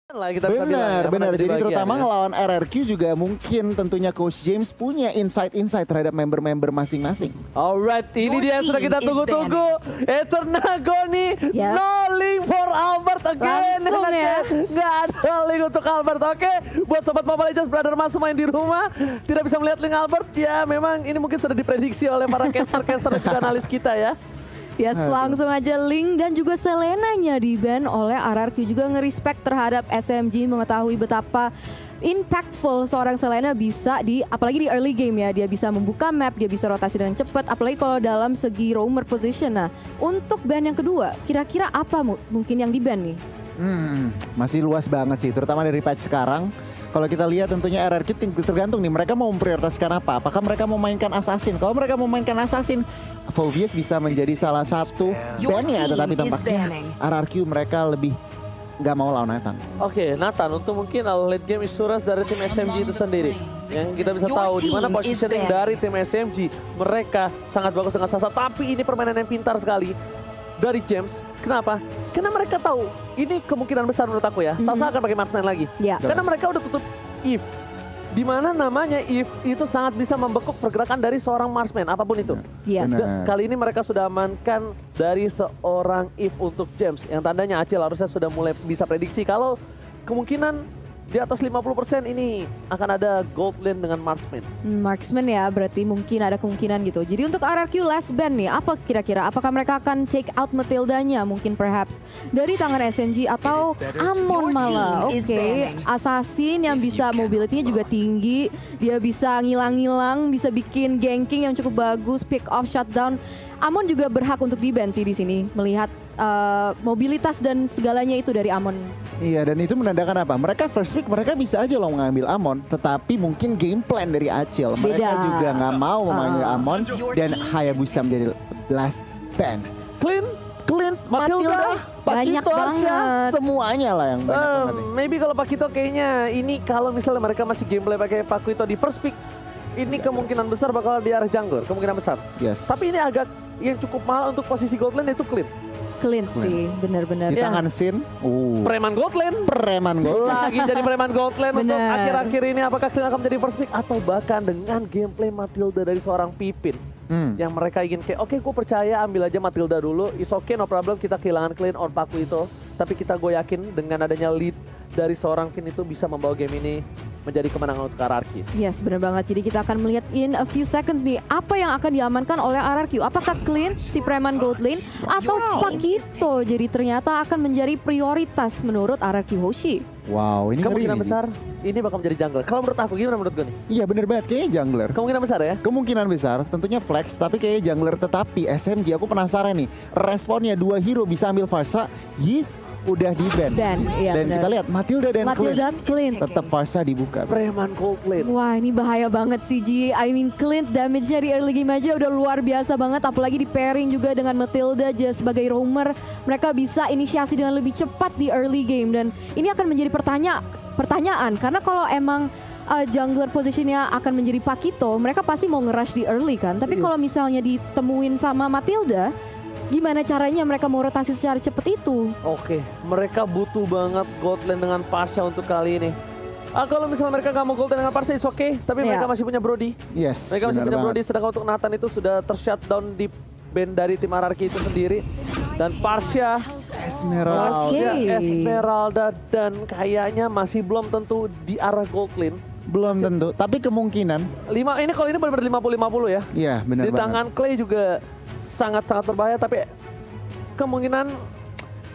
lah kita bisa bilang, ya, Benar. Jadi bagian, terutama ya. ngelawan RRQ juga mungkin tentunya Coach James punya insight-insight terhadap member-member masing-masing. Alright, ini dia yang sudah kita tunggu-tunggu. Eternagoni, Ya. no link for Albert again. Langsung ya. Nggak ada link untuk Albert, oke. Buat Sobat Mobile Legends, Brother Mas main di rumah, tidak bisa melihat link Albert, ya memang ini mungkin sudah diprediksi oleh para caster-caster dan juga analis kita ya. Yes, langsung aja Link dan juga Selenanya di-ban oleh RRQ, juga nge-respect terhadap SMG, mengetahui betapa impactful seorang Selena bisa apalagi di early game ya, dia bisa membuka map, dia bisa rotasi dengan cepat, apalagi kalau dalam segi roamer position. Nah, untuk ban yang kedua, kira-kira apa mungkin yang di-ban nih? Masih luas banget sih, terutama dari patch sekarang. Kalau kita lihat tentunya RRQ tergantung nih, mereka mau memprioritaskan apa? Apakah mereka mau mainkan Assassin? Kalau mereka mau mainkan Assassin, Phoveus bisa menjadi salah satu ban-nya, tetapi tampaknya RRQ mereka lebih nggak mau lawan Nathan. Oke, Nathan, untuk mungkin late game insurance dari tim SMG itu sendiri, yang kita bisa tahu di mana positioning dari tim SMG, mereka sangat bagus dengan Sasa, tapi ini permainan yang pintar sekali dari James. Kenapa? Karena mereka tahu ini kemungkinan besar menurut aku ya, Sasa akan pakai marksman lagi. Ya. Karena mereka udah tutup Eve. Di mana namanya Eve itu sangat bisa membekuk pergerakan dari seorang marksman apapun itu. Yes. Kali ini mereka sudah amankan dari seorang Eve untuk James, yang tandanya Acil harusnya sudah mulai bisa prediksi kalau kemungkinan di atas 50% ini akan ada gold lane dengan marksman. Marksman ya, berarti mungkin ada kemungkinan gitu. Jadi untuk RRQ last ban nih, apa kira-kira? Apakah mereka akan take out Matildanya mungkin perhaps dari tangan SMG atau Amon malah? Oke, Assassin yang bisa mobility-nya juga tinggi, dia bisa ngilang-ngilang, bisa bikin ganking yang cukup bagus, pick off, shutdown. Amon juga berhak untuk di-ban sih di sini, melihat mobilitas dan segalanya itu dari Amon. Iya, dan itu menandakan apa? Mereka first pick, mereka bisa aja loh mengambil Amon, tetapi mungkin game plan dari Acil. Mereka Beda. juga nggak mau memanggil Amon dan Hayabusa menjadi last ban. Clint, Matilda, Banyak Pakito, Arsha, banget. semuanya lah yang banyak banget nih. maybe kalau Pakito kayaknya ini kalau misalnya mereka masih gameplay pakai Pakito di first pick, ini kemungkinan besar bakal di arah jungler, kemungkinan besar. Yes. Tapi ini agak yang cukup mahal untuk posisi gold lane itu Clint. Clint sih, benar-benar. di Ya. tangan Sin, Preman gold lane. preman gol. Lagi jadi preman gold lane untuk Bener. akhir-akhir ini, apakah Clint akan menjadi first pick atau bahkan dengan gameplay Matilda dari seorang Pipin yang mereka ingin kayak oke, gue percaya ambil aja Matilda dulu, is okay, no problem, kita kehilangan Clint or Paku itu, tapi gue yakin dengan adanya lead dari seorang Finn itu bisa membawa game ini menjadi kemenangan untuk RRQ. Yes, benar banget. Jadi kita akan melihat in a few seconds nih, apa yang akan diamankan oleh RRQ. Apakah Clint, si preman gold lane, atau Pakito jadi ternyata akan menjadi prioritas menurut RRQ Hoshi. Wow, ini ngeri Kemungkinan nih. besar ini bakal menjadi jungler. Kalau menurut aku, gimana menurut gue nih? Iya bener banget, kayaknya jungler. Kemungkinan besar ya? Kemungkinan besar, tentunya flex, tapi kayaknya jungler. Tetapi SMG, aku penasaran nih, responnya dua hero bisa ambil Farsa, Yves udah di ban. Iya Dan benar. kita lihat Matilda dan Matilda, Clint. tetap Farsa dibuka. Preman gold lane. Wah, ini bahaya banget sih Ji. I mean Clint damage-nya di early game aja udah luar biasa banget, apalagi di pairing juga dengan Matilda sebagai roamer. Mereka bisa inisiasi dengan lebih cepat di early game, dan ini akan menjadi pertanyaan karena kalau emang jungler positionnya akan menjadi Pakito, mereka pasti mau nge-rush di early kan. Tapi kalau misalnya ditemuin sama Matilda, gimana caranya mereka mau rotasi secara cepat itu? Oke, mereka butuh banget gold lane dengan Pasha untuk kali ini. Kalau misalnya mereka nggak mau gold lane dengan Pasha, it's okay. Tapi mereka masih punya Brody. Yes, Mereka masih benar punya banget. Brody, sedangkan untuk Nathan itu sudah tershutdown di band dari tim RRQ itu sendiri. Dan Pasha, Esmeralda dan kayaknya masih belum tentu di arah gold lane. Belum tentu, tapi kemungkinan. Ini kalau ini benar-benar 50-50 ya. Iya benar Di banget. tangan Clay juga sangat-sangat berbahaya, tapi kemungkinan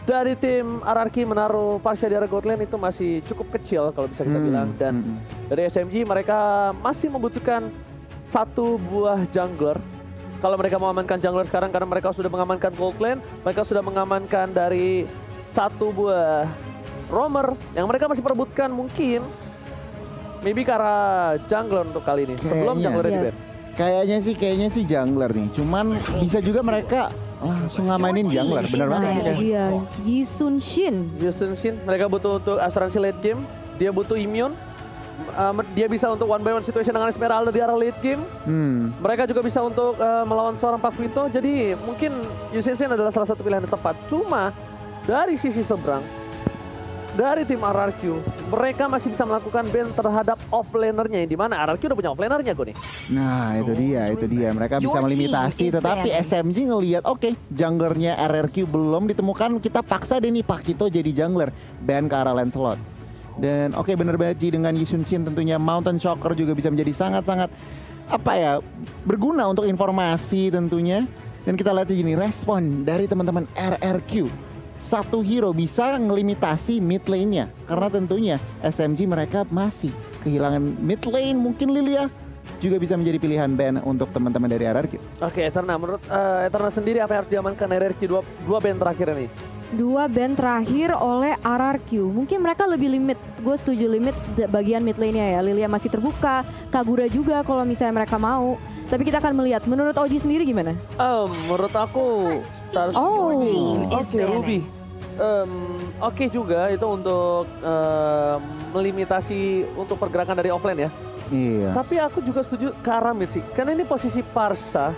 dari tim RRQ menaruh Pasha di arah gold lane itu masih cukup kecil kalau bisa kita bilang. Dan dari SMG mereka masih membutuhkan satu buah jungler. Kalau mereka mau amankan jungler sekarang, karena mereka sudah mengamankan gold lane, mereka sudah mengamankan dari satu buah roamer yang mereka masih perebutkan, mungkin maybe ke arah jungler untuk kali ini sebelum jungler di ban. Kayaknya sih jungler nih. Cuman bisa juga mereka langsung ngamainin jungler, bener Nah, banget. itu dia. Yi Sun Shin. Justin Shin, mereka butuh untuk asuransi late game, dia butuh immune. Dia bisa untuk one by one situation dengan Esmeralda di arah late game. Mereka juga bisa untuk melawan seorang Pakuito. Jadi mungkin Yusin Shin adalah salah satu pilihan yang tepat. Cuma dari sisi seberang, dari tim RRQ, mereka masih bisa melakukan ban terhadap offlanernya, yang dimana RRQ udah punya offlanernya gue nih. Nah itu dia. Mereka bisa melimitasi, tetapi SMG ngelihat oke, junglernya RRQ belum ditemukan, kita paksa deh nih Pakito jadi jungler, ban ke arah Lancelot. Dan oke, bener banget Ji, dengan Yi Sun Shin tentunya Mountain Shocker juga bisa menjadi sangat-sangat berguna untuk informasi tentunya. Dan kita lihat di sini respon dari teman-teman RRQ. Satu hero bisa ngelimitasi mid lane-nya, karena tentunya SMG mereka masih kehilangan mid lane. Mungkin Lilia juga bisa menjadi pilihan ban untuk teman-teman dari RRQ. Oke, Eterna, menurut Eterna sendiri apa yang harus diamankan RRQ dua ban terakhir ini? 2 ban terakhir oleh RRQ. Mungkin mereka lebih limit. Gue setuju limit bagian mid lane-nya ya. Lilia masih terbuka, Kagura juga kalau misalnya mereka mau. Tapi kita akan melihat. Menurut Oji sendiri gimana? Menurut aku harus Ruby. Oke juga itu untuk melimitasi untuk pergerakan dari offline ya. Iya. Tapi aku juga setuju ke arah mid sih. Karena ini posisi Parsa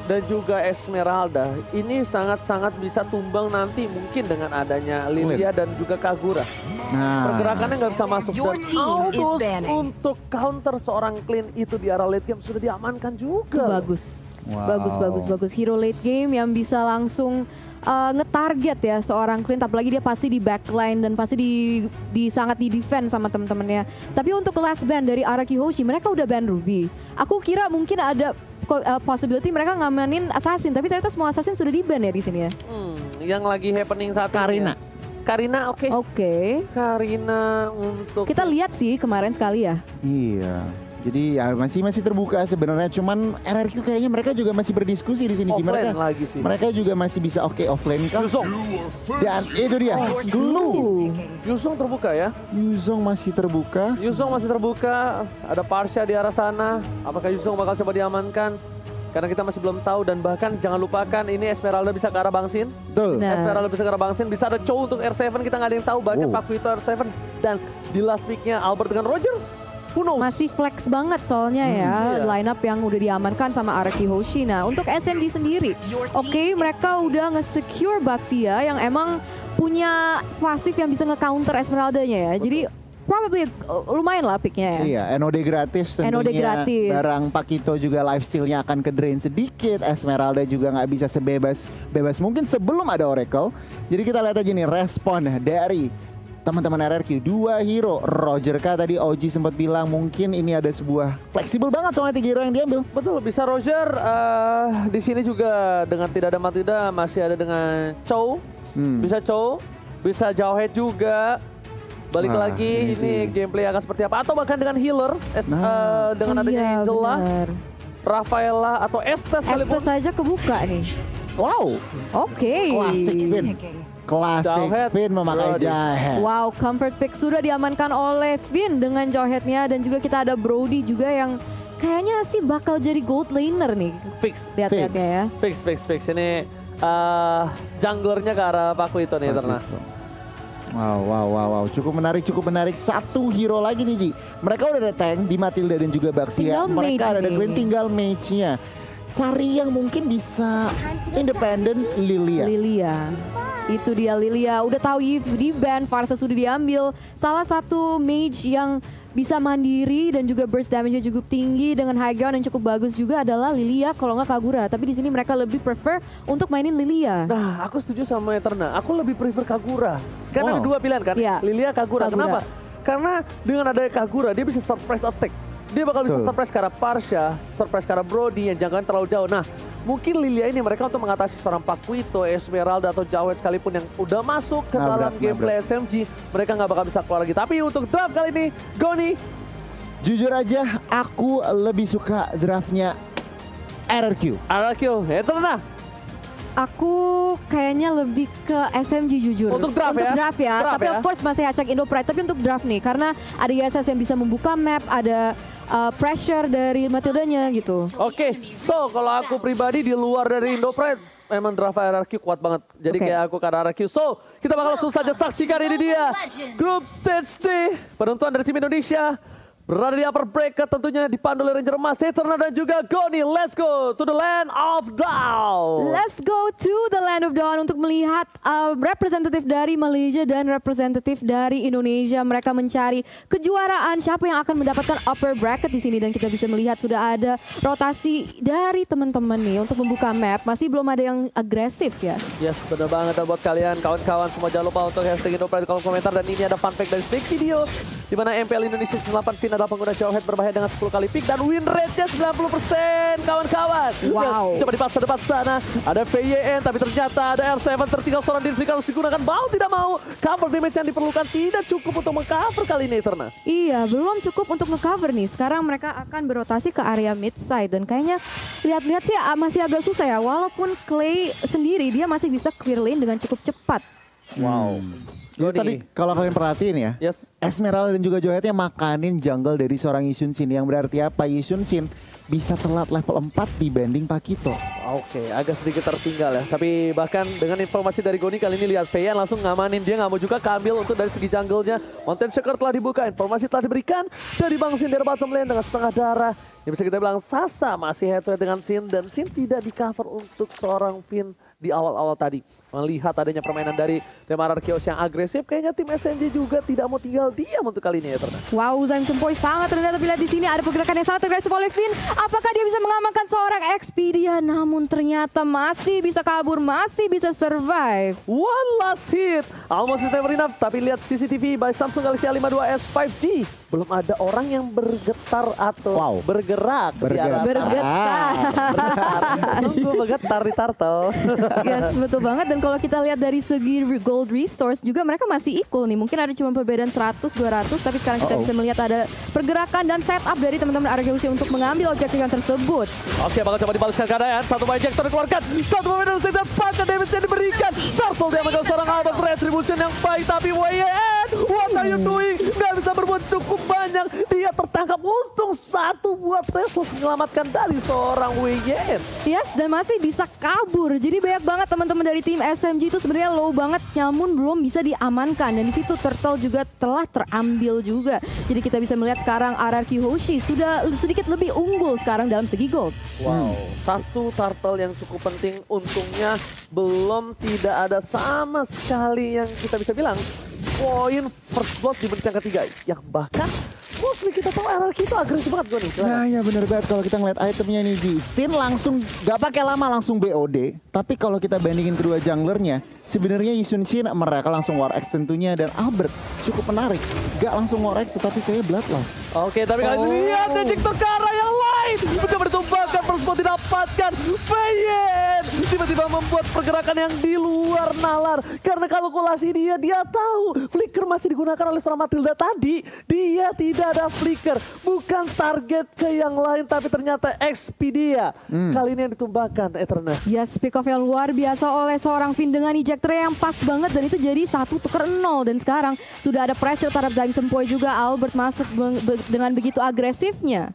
dan juga Esmeralda ini sangat-sangat bisa tumbang nanti mungkin dengan adanya Lilia dan juga Kagura. Nah, Pergerakannya nggak bisa masuk dan almost untuk counter seorang Clean itu di arah late game sudah diamankan Itu juga. bagus. wow. Bagus. Hero late game yang bisa langsung nge-target ya seorang Clint, apalagi dia pasti di backline dan pasti sangat di defend sama temen-temennya. Tapi untuk last ban dari RRQ Hoshi, mereka udah ban Ruby. Aku kira mungkin ada possibility mereka ngamanin assassin, tapi ternyata semua assassin sudah di ban ya di sini ya. Yang lagi happening saat ini. Karina, oke. Karina untuk Kita lihat sih kemarin sekali ya. Iya. Jadi ya masih terbuka sebenarnya, cuman RRQ kayaknya mereka juga masih berdiskusi di sini. offline lagi sih. Mereka juga masih bisa offline kah? Yuzong. Dan itu dia, Glue. Yuzong terbuka ya. Yuzong masih terbuka. Ada Parsha di arah sana. Apakah Yuzong bakal coba diamankan? Karena kita masih belum tahu, dan bahkan jangan lupakan ini Esmeralda bisa ke arah Bangsin. Betul. Nah. Esmeralda bisa ke arah Bangsin, bisa ada Chow untuk R7, kita nggak ada yang tahu. Bahkan Pakito R7 dan di last pick-nya Albert dengan Roger. Who knows? Masih flex banget soalnya ya, iya. line up yang udah diamankan sama RRQ Hoshi. Nah, untuk SMG sendiri, oke, mereka udah nge-secure Baxia yang emang punya pasif yang bisa nge-counter Esmeraldanya ya. Jadi probably lumayan lah picknya ya. Iya, NOD gratis tentunya. NOD gratis. Barang Pakito juga lifesteal-nya akan ke drain sedikit. Esmeralda juga nggak bisa sebebas mungkin sebelum ada Oracle. Jadi kita lihat aja nih respon dari teman-teman RRQ. 2 hero, Roger K tadi Oji sempat bilang mungkin ini ada sebuah fleksibel banget soalnya 3 hero yang diambil. Betul, bisa Roger. Di sini juga dengan tidak ada Matilda masih ada dengan Chow. Bisa Chow, bisa Jauhead juga. Balik Wah, lagi ini gameplay akan seperti apa, atau bahkan dengan healer dengan adanya Angela, Rafaela atau Estes sekalipun. Estes saja kebuka nih. Wow, Oke. klasik Vin. Klasik Jauhead. Vin memakai Brody. Jauhead. Wow, comfort pick sudah diamankan oleh Vin dengan Jauheadnya, dan juga kita ada Brody juga yang kayaknya sih bakal jadi gold laner nih. Fix. Lihat-lihatnya ya. Fix. Ini junglernya ke arah Pakito nih, Eterna. Wow. Cukup menarik. 1 hero lagi nih, Ji. Mereka udah ada tank di Matilda dan juga Baxia. Tinggal Mereka mage ada nih. Gwen, tinggal mage-nya. Cari yang mungkin bisa independen, Lilia. Itu dia Lilia. Udah tahu Eve di ban, Farsa sudah diambil. Salah satu mage yang bisa mandiri dan juga burst damage-nya cukup tinggi dengan high ground yang cukup bagus juga adalah Lilia, kalau nggak Kagura. Tapi di sini mereka lebih prefer untuk mainin Lilia. Nah, aku setuju sama Eterna. Aku lebih prefer Kagura. Karena ada 2 pilihan kan, Iya. Lilia, Kagura. Kenapa? Karena dengan adanya Kagura, dia bisa surprise attack. Dia bakal bisa surprise ke arah Parsha, surprise ke arah Brody yang jangkauan terlalu jauh. Nah, mungkin Lilia ini mereka untuk mengatasi seorang Pakito, Esmeralda atau Jauhead sekalipun yang udah masuk ke dalam gameplay SMG, mereka nggak bakal bisa keluar lagi. Tapi untuk draft kali ini, Goni. Jujur aja, aku lebih suka draftnya RRQ. Eterna. Aku kayaknya lebih ke SMG jujur. Untuk draft ya? Draft ya. Draft Tapi ya? of course masih hashtag Indo Pride. Tapi untuk draft nih, karena ada ISS yang bisa membuka map, ada pressure dari Matildanya gitu. Oke, so kalau aku pribadi di luar dari Indo Pride, memang draft RRQ kuat banget. Jadi kayak aku ke RRQ. So, kita bakal langsung saja saksikan ini dia. Grup Stage D, penentuan dari tim Indonesia. Berada di upper bracket tentunya dipandu oleh Ranger Emas, Eternal dan juga Goni. Let's go to the land of Dawn. Let's go to the land of Dawn untuk melihat representatif dari Malaysia dan representatif dari Indonesia. Mereka mencari kejuaraan siapa yang akan mendapatkan upper bracket di sini, dan kita bisa melihat sudah ada rotasi dari teman-teman nih untuk membuka map. Masih belum ada yang agresif ya. Yes, benar banget. Dan buat kalian kawan-kawan semua jangan lupa untuk hashtag Indopride di kolom komentar. Dan ini ada fun fact dari sneak video di mana MPL Indonesia Season 8 Fin adalah pengguna jawhead berbahaya dengan 10 kali pick dan win rate-nya 90% kawan-kawan. Wow. Coba dipaksa depan sana. Ada VYN tapi ternyata ada R7 tertinggal seorang diri harus digunakan. Mau tidak mau cover damage yang diperlukan tidak cukup untuk mengcover kali ini Eterna. Iya, belum cukup untuk nge-cover nih. Sekarang mereka akan berotasi ke area mid side dan kayaknya lihat-lihat sih masih agak susah ya. Walaupun Clay sendiri dia masih bisa clear lane dengan cukup cepat. Wow. Jadi tadi kalau kalian perhatiin ya, Yes. Esmeralda dan juga Joyetnya makanin jungle dari seorang Yisun Shin, yang berarti apa? Yisun Shin bisa telat level 4 dibanding Pakito. Oke, agak sedikit tertinggal ya. Tapi bahkan dengan informasi dari Goni kali ini lihat VYN langsung ngamanin, dia nggak mau juga keambil untuk dari segi jungle-nya. Mountain Shaker telah dibuka, informasi telah diberikan dari Bang Sin dari bottom lane dengan setengah darah. Yang bisa kita bilang Sasa masih head to head dengan Sin dan Sin tidak di cover untuk seorang Fin di awal-awal tadi. Melihat adanya permainan dari tim RRQ yang agresif, kayaknya tim SMG juga tidak mau tinggal diam untuk kali ini ya Eterna. Wow, Zaim Sempoi sangat rendah, tapi lihat di sini ada pergerakan yang sangat agresif oleh Fin. Apakah dia bisa mengamankan seorang Expedia? Namun ternyata masih bisa kabur, masih bisa survive. One last hit, almost is never enough. Tapi lihat CCTV by Samsung Galaxy A52s 5G. Belum ada orang yang bergetar atau bergerak. Bergetar. Tunggu bergetar di turtle. Yes, betul banget. Dan kalau kita lihat dari segi gold resource juga mereka masih equal nih. Mungkin ada cuma perbedaan 100-200, tapi sekarang kita bisa melihat ada pergerakan dan setup dari teman-teman RRQ untuk mengambil objektif yang tersebut. Oke, bakal coba dibalaskan keadaan. Satu injector dikeluarkan, satu pemain dari pakai damage yang diberikan. Turtle dia mengambil seorang Albert retribution yang baik, tapi WYN, what are you doing? Nggak bisa berbuat cukup banyak. Dia tertangkap, untung satu buat Restless menyelamatkan dari seorang WYN. Yes, dan masih bisa kabur. Jadi banyak banget teman-teman dari tim SMG itu sebenarnya low banget, namun belum bisa diamankan. Dan di situ Turtle juga telah terambil juga. Jadi kita bisa melihat sekarang RRQ Hoshi sudah sedikit lebih unggul sekarang dalam segi gold. Wow, satu turtle yang cukup penting, untungnya belum tidak ada sama sekali yang kita bisa bilang poin first blood di menit yang ketiga. Yang bahkan mostly kita tahu RRQ itu agresif banget gue nih. Ya bener banget kalau kita ngeliat itemnya nih Ji. Sin langsung gak pakai lama langsung BOD. Tapi kalau kita bandingin kedua junglernya, sebenarnya Yisun Shin mereka langsung War X tentunya, dan Albert cukup menarik. Gak langsung War X tetapi kayaknya Bloodlust. Oke, tapi kalian lihat ejector ke arah yang lain. Mencoba ditumbangkan, first blood didapatkan. VYN tiba-tiba membuat pergerakan yang di luar nalar. Karena kalkulasi dia tahu flicker masih digunakan oleh seorang Matilda tadi. Dia tidak ada flicker, bukan target ke yang lain, tapi ternyata Expedia. Kali ini yang ditumbangkan Eterna. Yes, pick off yang luar biasa oleh seorang Fin dengan ejector yang pas banget, dan itu jadi 1-0. Dan sekarang sudah ada pressure terhadap Zaim Sempoi juga. Albert masuk dengan begitu agresifnya.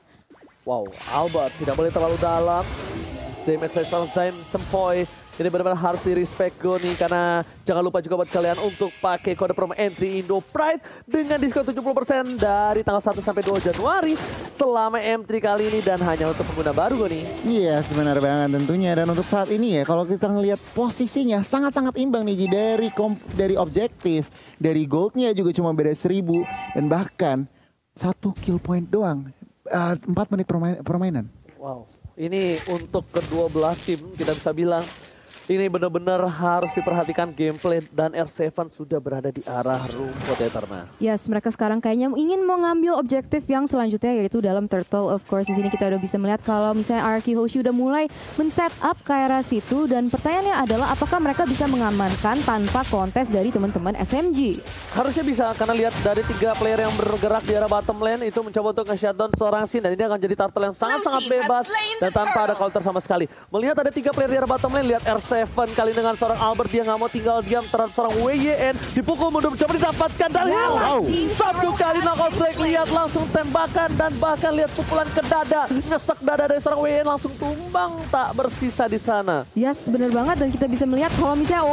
Wow, Albert tidak boleh terlalu dalam. Damage dari seorang Zaim Sempoi ini benar-benar harus di-respect Goni, karena jangan lupa juga buat kalian untuk pakai kode promo entry Indo Pride dengan diskon 70% dari tanggal 1 sampai 2 Januari selama M3 kali ini, dan hanya untuk pengguna baru Goni. Iya, sebenarnya banget tentunya. Dan untuk saat ini ya, kalau kita ngelihat posisinya sangat-sangat imbang nih Ji. Dari objektif, dari goldnya juga cuma beda 1000, dan bahkan 1 kill point doang. 4 menit permainan. Wow, ini untuk kedua belah tim kita bisa bilang ini benar-benar harus diperhatikan gameplay, dan R7 sudah berada di arah rumput Eterna. Yes, mereka sekarang kayaknya ingin mengambil objektif yang selanjutnya, yaitu dalam Turtle. Of course, di sini kita udah bisa melihat kalau misalnya RRQ Hoshi udah mulai men-set up ke arah situ, dan pertanyaannya adalah apakah mereka bisa mengamankan tanpa kontes dari teman-teman SMG? Harusnya bisa, karena lihat dari 3 player yang bergerak di arah bottom lane itu mencoba untuk nge-shutdown seorang Sin, dan ini akan jadi turtle yang sangat-sangat bebas dan tanpa ada counter sama sekali. Melihat ada 3 player di arah bottom lane, lihat R7 kali dengan seorang Albert, dia nggak mau tinggal diam terhadap seorang WYN, dipukul mundur mencoba didapatkan dari satu kali knockout strike. Lihat langsung tembakan, dan bahkan lihat pukulan ke dada, ngesek dada dari seorang WYN langsung tumbang tak bersisa di sana. Yes, bener banget, dan kita bisa melihat kalau misalnya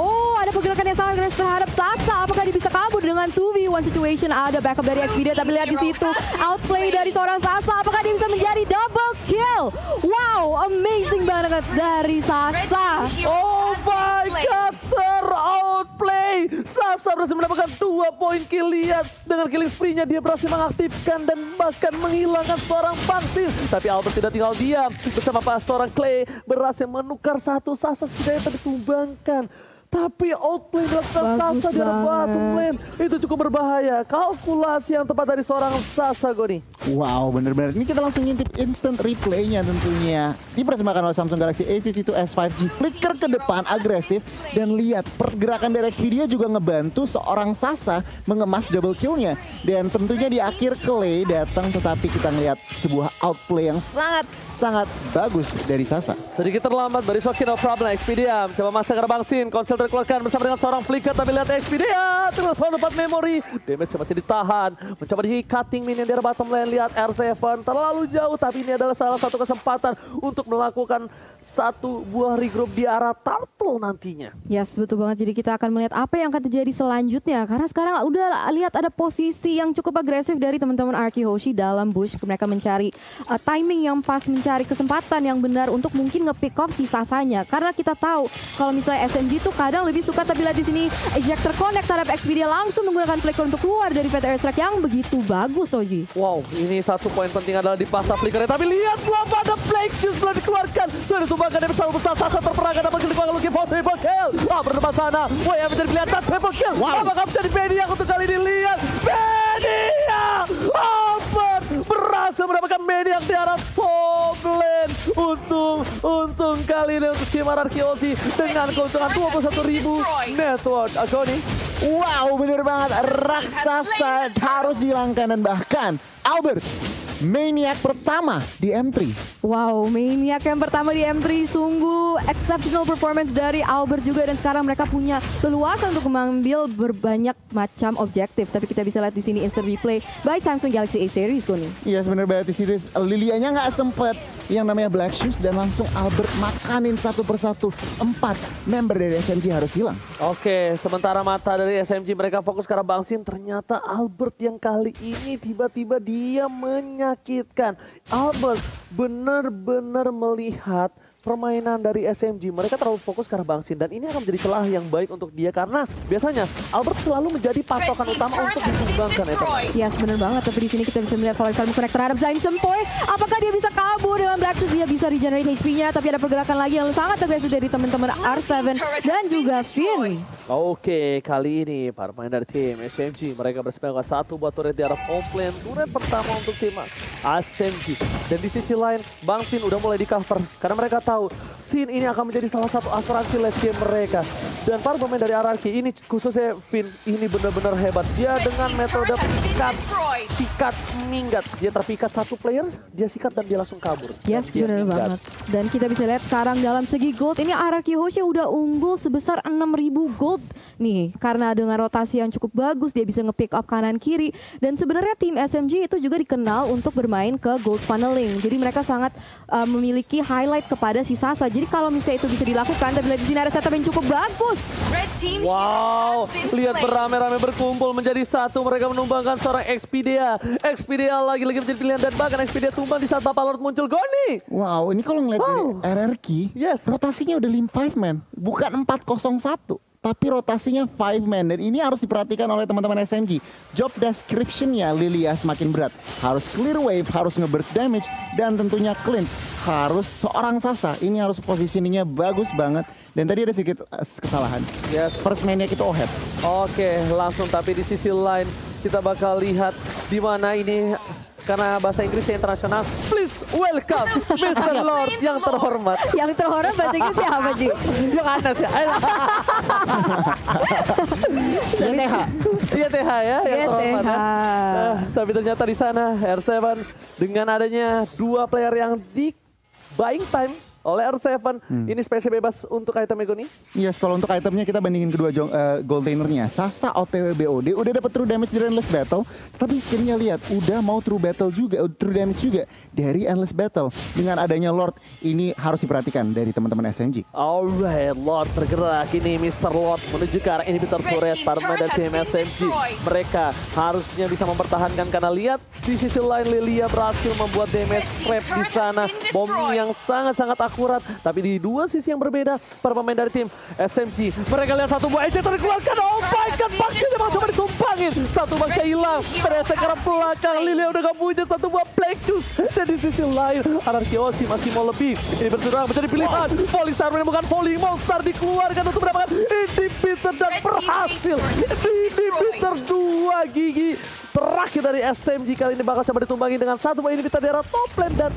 ada pergerakan yang sangat agresif terhadap Sasa. Apakah dia bisa kabur dengan 2v1 situation? Ada backup dari Expedia, tapi lihat di situ outplay dari seorang Sasa. Apakah dia bisa menjadi double kill? Wow, amazing banget dari Sasa. Oh my god, ter-outplay. Sasa berhasil mendapatkan 2 poin kill. Lihat dengan killing spree-nya dia berhasil mengaktifkan dan bahkan menghilangkan seorang Bangsin. Tapi Albert tidak tinggal diam. Bersama seorang Clay berhasil menukar satu Sasa setidaknya ditumbangkan. Tapi outplay dilakukan Sasa di arah bottom lane. Itu cukup berbahaya. Kalkulasi yang tepat dari seorang Sasa, Goni. Wow, bener-bener. Ini kita langsung ngintip instant replay-nya tentunya. Dipersembahkan oleh Samsung Galaxy A52s 5G. Flicker ke depan, agresif. Dan lihat, pergerakan dari Expedia juga ngebantu seorang Sasa mengemas double kill-nya. Dan tentunya di akhir Clay datang, tetapi kita ngelihat sebuah outplay yang sangat bagus dari Sasa. Sedikit terlambat, but it's okay, no problem. Expedia coba masuk ke arah Bangsin. Konsel terkeluarkan bersama dengan seorang Flicker. Tapi lihat Expedia terus dapat memori. Damage masih ditahan. Mencoba di cutting minion di arah bottom lane. Lihat R7 terlalu jauh. Tapi ini adalah salah satu kesempatan untuk melakukan satu buah regroup di arah Turtle nantinya. Yes, betul banget. Jadi kita akan melihat apa yang akan terjadi selanjutnya. Karena sekarang udah lihat ada posisi yang cukup agresif dari teman-teman Arky Hoshi dalam bush. Mereka mencari timing yang pas, mencari kesempatan yang benar untuk mungkin nge-pick off si Sasanya. Karena kita tahu kalau misalnya SMG tuh kadang lebih suka, tapi lihat di sini ejector connect terhadap Expedia langsung menggunakan flicker untuk keluar dari PT Airstrike yang begitu bagus, Oji. Wow, ini satu poin penting adalah di pasar Flickernya. Tapi lihat belum ada Blake Shoes belum dikeluarkan. Sudah ditumbangkan dari bersama besar Sasa terperangkan dapat dikeluarkan lagi for triple kill. Berdepan sana. Wah, yang menjadi pilihan triple kill. Apakah menjadi Media untuk kali ini? Lihat Media. Albert berhasil mendapatkan Media di arah top lane. Untung kali ini untuk tim Arky Hoshi dengan keuntungan 21.000 network. Agoni. Wow, bener banget. Raksasa harus dihilangkan dan bahkan Albert Maniac pertama di M3. Wow, Maniac yang pertama di M3, sungguh exceptional performance dari Albert juga, dan sekarang mereka punya leluasa untuk mengambil berbanyak macam objektif. Tapi kita bisa lihat di sini instant replay by Samsung Galaxy A series, Goni. Iya, sebenarnya banget di situ Lilianya nggak sempet yang namanya Black Shoes dan langsung Albert makanin satu persatu. 4 member dari SMG harus hilang. Oke, sementara mata dari SMG mereka fokus ke arah Bangsin. Ternyata Albert yang kali ini tiba-tiba dia menyakitkan. Albert benar-benar melihat permainan dari SMG. Mereka terlalu fokus ke arah Bangsin dan ini akan menjadi celah yang baik untuk dia karena biasanya Albert selalu menjadi patokan utama untuk disumbangkan. Yes, benar banget. Tapi di sini kita bisa melihat Valencia connect terhadap Zain Sempoy. Apakah dia bisa kabur dengan Black Shoes? Dia bisa regenerate HP-nya, tapi ada pergerakan lagi yang sangat agresif dari teman-teman R7 dan juga Finn. Oke, kali ini para pemain dari tim SMG mereka bersepakat satu buat turret di arah home lane. Turret pertama untuk tim SMG. Dan di sisi lain, Bangsin udah mulai di cover karena mereka tahu Sin ini akan menjadi salah satu asuransi late game mereka. Dan para pemain dari RRQ ini khususnya Finn ini benar-benar hebat. Dia dengan metode sikat minggat. Dia terpikat satu player, dia sikat dan dia langsung kabur. Yes, benar banget. Dan kita bisa lihat sekarang dalam segi gold ini RRQ Hoshi udah unggul sebesar 6.000 gold nih. Karena dengan rotasi yang cukup bagus dia bisa nge-pick up kanan kiri. Dan sebenarnya tim SMG itu juga dikenal untuk bermain ke gold funneling. Jadi mereka sangat memiliki highlight kepada si Sasa. Jadi kalau misalnya itu bisa dilakukan, tapi lihat di sini ada setup yang cukup bagus. Wow, lihat beramai-ramai berkumpul menjadi satu. Mereka menumbangkan seorang Expedia. Expedia lagi-lagi menjadi pilihan dan bahkan Expedia tumbang di saat Bapak Lord muncul. Goni! Wow, ini kalau ngeliat dari RRQ, yes, rotasinya udah 5 man, bukan 401. Tapi rotasinya 5 man dan ini harus diperhatikan oleh teman-teman SMG. Job description-nya Lilia semakin berat. Harus clear wave, harus nge-burst damage, dan tentunya clean. Harus seorang Sasa, ini harus positioningnya bagus banget. Dan tadi ada sedikit kesalahan. Yes. First man-nya kita Ohead. Oke, langsung tapi di sisi lain kita bakal lihat di mana ini karena bahasa Inggrisnya internasional. Please welcome Mr. Lord yang terhormat. Yang terhormat bahasa Inggris siapa, Ji? Yang ada sih. TH. Iya TH ya, yang terhormat ya. Tapi ternyata di sana R7 dengan adanya dua player yang di buying time oleh R7. Ini spesial bebas untuk item Ego nih. Yes, kalau untuk itemnya kita bandingin kedua gold lanernya. Sasa OTW BOD udah dapat true damage dari Endless Battle, tapi skinnya lihat udah mau true damage juga dari Endless Battle. Dengan adanya Lord, ini harus diperhatikan dari teman-teman SMG. Alright, Lord bergerak. Ini Mr. Lord menuju ke arah inhibitor turret para dari tim SMG. Mereka harusnya bisa mempertahankan karena lihat di sisi lain Lilia berhasil membuat damage trap di sana. Bom yang sangat-sangat akurat. Tapi di dua sisi yang berbeda, para pemain dari tim SMG. Mereka lihat satu buah eject dikeluarkan. Oh my god, Baksanya mau coba ditumpangin. Satu Baksnya hilang. Ternyata ke arah belakang. Lilia udah gak punya satu buah Black Juice. Dan di sisi lain, Anarkiosi masih mau lebih. Ini berturang menjadi pilihan. Volley Star menemukan volley. Monster dikeluarkan untuk mendapatkan inhibitor dan berhasil. Inhibitor 2 gigi terakhir dari SMG kali ini bakal coba ditumbangi dengan satu buah inhibitor di arah top lane dan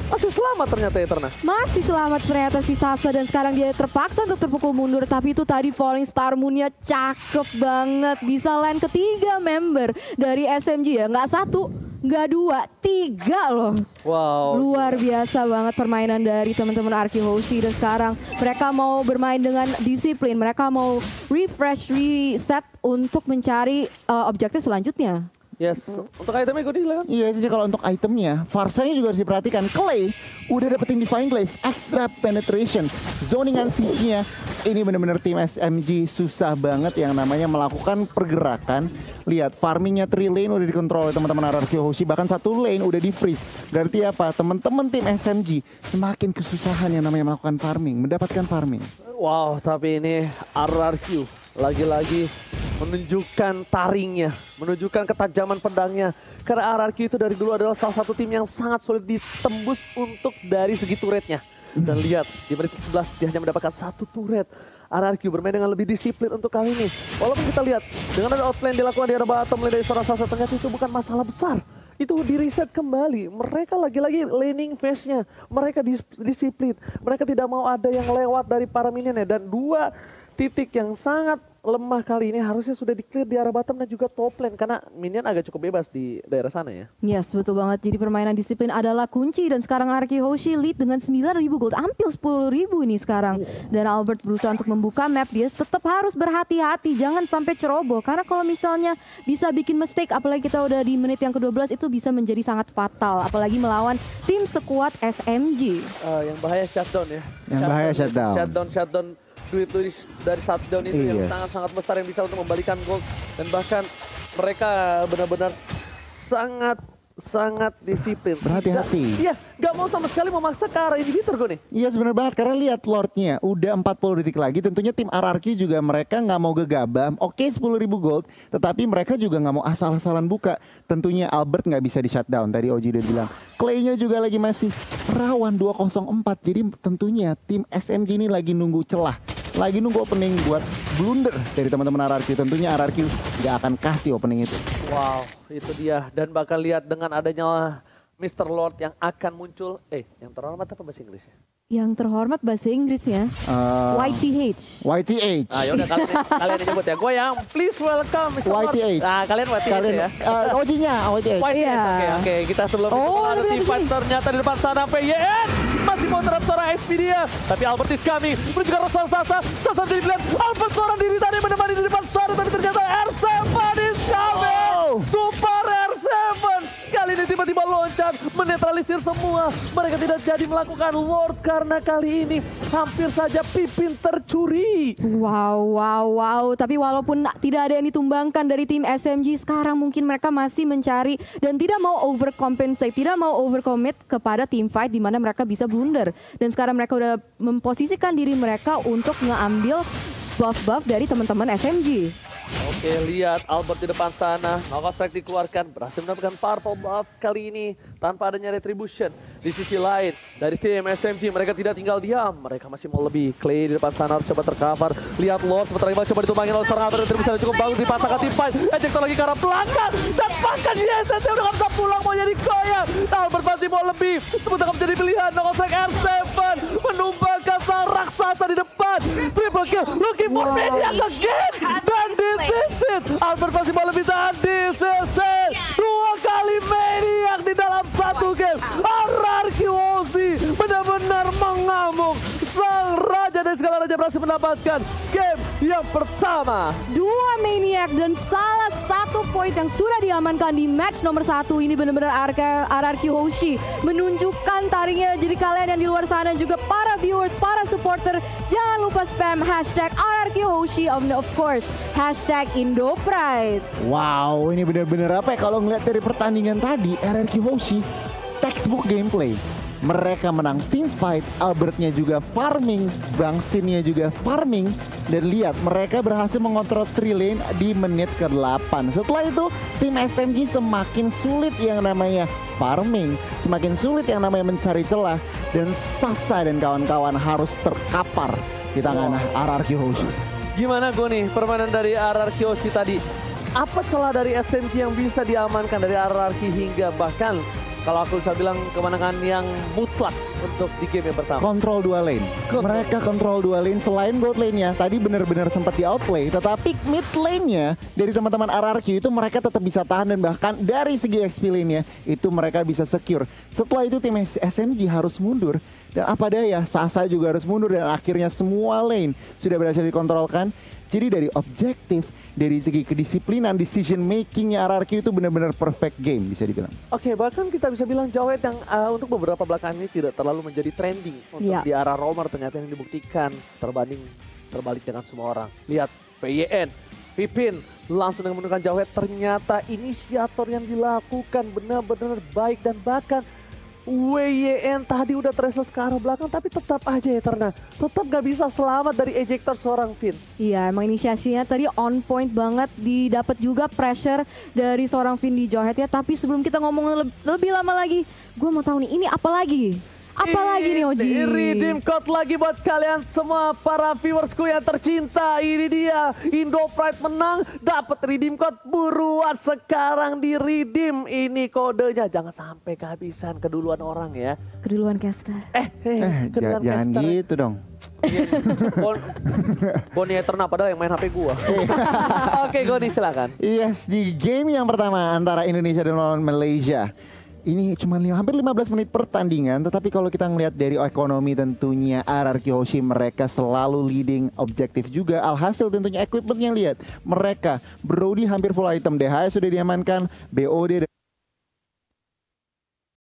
masih selamat ternyata Eterna. Masih selamat ternyata si Sasa dan sekarang dia terpaksa untuk terpukul mundur. Tapi itu tadi Falling Star Moon-nya cakep banget. Bisa lane ketiga member dari SMG ya. Nggak satu, nggak dua, tiga loh. Wow. Luar biasa banget permainan dari teman-teman Arky Hoshi. Dan sekarang mereka mau bermain dengan disiplin. Mereka mau refresh, reset untuk mencari objektif selanjutnya. Yes, untuk itemnya gue silakan. Iya, jadi kalau untuk itemnya, Farsanya juga harus diperhatikan. Clay udah dapetin Divine Glaive, extra penetration, zoningan siege-nya. Ini benar-benar tim SMG susah banget yang namanya melakukan pergerakan. Lihat, farmingnya 3 lane udah dikontrol oleh teman-teman Arky Hoshi, bahkan 1 lane udah di freeze. Berarti apa? Teman-teman tim SMG semakin kesusahan yang namanya melakukan farming, mendapatkan farming. Wow, tapi ini RRQ lagi-lagi menunjukkan taringnya, menunjukkan ketajaman pedangnya. Karena RRQ itu dari dulu adalah salah satu tim yang sangat sulit ditembus untuk dari segi turretnya. Dan lihat, di menit 11 dia hanya mendapatkan 1 turret. RRQ bermain dengan lebih disiplin untuk kali ini. Walaupun kita lihat, dengan ada outplay dilakukan di arah bottom lane dari seorang Sasa, ternyata itu bukan masalah besar. Itu di reset kembali. Mereka lagi-lagi laning phase-nya. Mereka disiplin. Mereka tidak mau ada yang lewat dari para minionnya. Dan 2 titik yang sangat lemah kali ini harusnya sudah di-clear di arah bottom dan juga top lane. Karena minion agak cukup bebas di daerah sana ya. Yes, betul banget. Jadi permainan disiplin adalah kunci. Dan sekarang Arky Hoshi lead dengan 9.000 gold. Hampir 10.000 ini sekarang. Dan Albert berusaha untuk membuka map. Dia tetap harus berhati-hati. Jangan sampai ceroboh. Karena kalau misalnya bisa bikin mistake. Apalagi kita udah di menit yang ke-12. Itu bisa menjadi sangat fatal. Apalagi melawan tim sekuat SMG. Yang bahaya shutdown ya. Yang bahaya shutdown. Shutdown duit dari shutdown itu yang sangat-sangat besar yang bisa untuk membalikan gold. Dan bahkan mereka benar-benar sangat disiplin. Berhati-hati. Iya, gak mau sama sekali memaksa ke arah inhibitor gue nih. Iya sebenarnya banget, karena lihat Lordnya udah 40 detik lagi. Tentunya tim RRQ juga mereka nggak mau gegabah. Oke 10.000 gold, tetapi mereka juga nggak mau asal-asalan buka. Tentunya Albert nggak bisa di shutdown, tadi Oji udah bilang. Clay-nya juga lagi masih rawan 204. Jadi tentunya tim SMG ini lagi nunggu celah. Lagi nunggu opening buat blunder dari teman-teman RRQ. Tentunya RRQ nggak akan kasih opening itu. Wow, itu dia. Dan bakal lihat dengan adanya Mr. Lord yang akan muncul. Yang terhormat apa bahasa Inggrisnya? Yang terhormat bahasa Inggrisnya YTH. YTH. Ah yaudah kalian nyebut ya. Gue yang please welcome Mr. Lord. YTH. Nah kalian YTH ya. Ojinya YTH. YTH. Oke. Kita sebelum itu ada team fight ternyata di depan sana PYN. Masih mau terhadap seorang Expedia. Tapi Albert is coming. Menuju ke arah Sasa. Sasa dilihat. Albert seorang diri tadi menemani di depan sana. Tapi ternyata R7 is coming. Super R7. Kali ini tiba-tiba loncat. Menetralisir semua. Mereka tidak jadi melakukan Lord. Karena kali ini hampir saja Pipin tercuri. Wow. Tapi walaupun tidak ada yang ditumbangkan dari tim SMG, sekarang mungkin mereka masih mencari dan tidak mau overcompensate, tidak mau overcommit kepada team fight di mana mereka bisa blunder. Dan sekarang mereka udah memposisikan diri mereka untuk ngambil buff-buff dari teman-teman SMG. Oke, lihat Albert di depan sana. Knockout Strike dikeluarkan, berhasil mendapatkan purple buff kali ini tanpa adanya retribution. Di sisi lain, dari tim SMG mereka tidak tinggal diam. Mereka masih mau lebih. Clay di depan sana harus coba tercover. Lihat Lord sebentar lagi coba ditumbangin oleh seorang Albert. Retribution cukup bagus dipasangkan tim fight. Ejector lagi ke arah belakang. Dan bahkan yes, dia udah gak bisa pulang, mau jadi goyang. Albert masih mau lebih. Sebentar menjadi pilihan. Knockout Strike R7 menumbangkan sang raksasa di depan. Triple kill, looking for Maniac again. Dan this is it. Albert masih mau lebih, dan this is it. 2 kali Maniac di dalam 1 game. RRQ Hoshi benar-benar mengalahkan mendapatkan game yang pertama. 2 Maniac dan salah satu poin yang sudah diamankan di match nomor 1. Ini benar-benar RRQ Hoshi menunjukkan taringnya. Jadi kalian yang di luar sana juga para viewers, para supporter, jangan lupa spam hashtag RRQ Hoshi, of course hashtag IndoPride. Wow, ini benar-benar apa ya, kalau ngeliat dari pertandingan tadi, RRQ Hoshi textbook gameplay. Mereka menang team fight, Albertnya juga farming, Bang Sinnya juga farming. Dan lihat, mereka berhasil mengontrol 3 lane di menit ke-8. Setelah itu, tim SMG semakin sulit yang namanya farming, semakin sulit yang namanya mencari celah. Dan Sasa dan kawan-kawan harus terkapar di tangan RRQ Hoshi. Gimana gue nih permainan dari RRQ Hoshi tadi? Apa celah dari SMG yang bisa diamankan dari RRQ hingga bahkan kalau aku bisa bilang kemenangan yang mutlak untuk di game yang pertama? Kontrol 2 lane. Mereka kontrol 2 lane selain bot lane-nya. Tadi benar-benar sempat di outplay. Tetapi mid lane-nya dari teman-teman RRQ itu mereka tetap bisa tahan. Dan bahkan dari segi XP lane-nya itu mereka bisa secure. Setelah itu tim SMG harus mundur. Dan apa daya, Sasa juga harus mundur. Dan akhirnya semua lane sudah berhasil dikontrolkan. Jadi dari objektif, dari segi kedisiplinan, decision makingnya RRQ itu benar-benar perfect game bisa dibilang. Oke, bahkan kita bisa bilang Jawed yang untuk beberapa belakangan ini tidak terlalu menjadi trending untuk di arah roamer, ternyata yang dibuktikan terbalik dengan semua orang. Lihat PYN, Pipin langsung dengan menggunakan Jawed, ternyata inisiator yang dilakukan benar-benar baik dan bahkan WYN tadi udah traces ke arah belakang tapi tetap aja Eterna tetap gak bisa selamat dari ejector seorang Finn. Iya, emang inisiasinya tadi on point banget, didapat juga pressure dari seorang Finn di Jawhead ya. Tapi sebelum kita ngomong lebih lama lagi, gue mau tahu nih ini apa lagi? Apa lagi nih Oji? Redeem code lagi buat kalian semua para viewersku yang tercinta. Ini dia IndoPride menang, dapat redeem code, buruan sekarang di redeem. Ini kodenya, jangan sampai kehabisan, keduluan orang ya. Keduluan caster. Keduluan Jangan caster. gitu dong. Goni Eterna padahal yang main HP gua. Oke, Goni silakan. Yes, di game yang pertama antara Indonesia dan lawan Malaysia. Ini cuma hampir 15 menit pertandingan, tetapi kalau kita ngelihat dari ekonomi tentunya RRQ Hoshi mereka selalu leading objektif juga. Alhasil tentunya equipmentnya lihat, mereka Brody hampir full item, DHS sudah diamankan, BOD